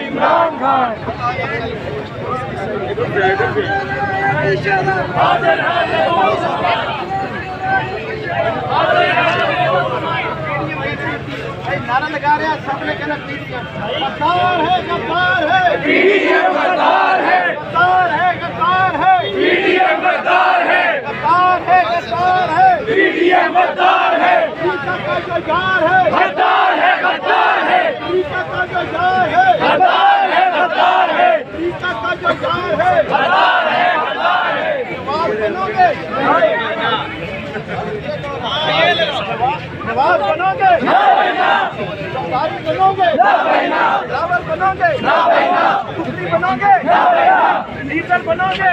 इमरान खान नारा लगा रहे हैं सबने कहना गद्दार है गद्दार है पीडीएम गद्दार है गद्दार है गद्दार है पीडीएम गद्दार है गद्दार है गद्दार है पीडीएम गद्दार है पीका का जो जार है गद्दार है गद्दार है पीका का जो जार है गद्दार है गद्दार है पीका का जो जार है गद्दार है गद्दार है नवाब बनोगे नवाब बनोगे ना बहना सरदारी बनोगे ना बहना रावल बनोगे ना बहना बनोगे ना बहना लीडर बनोगे।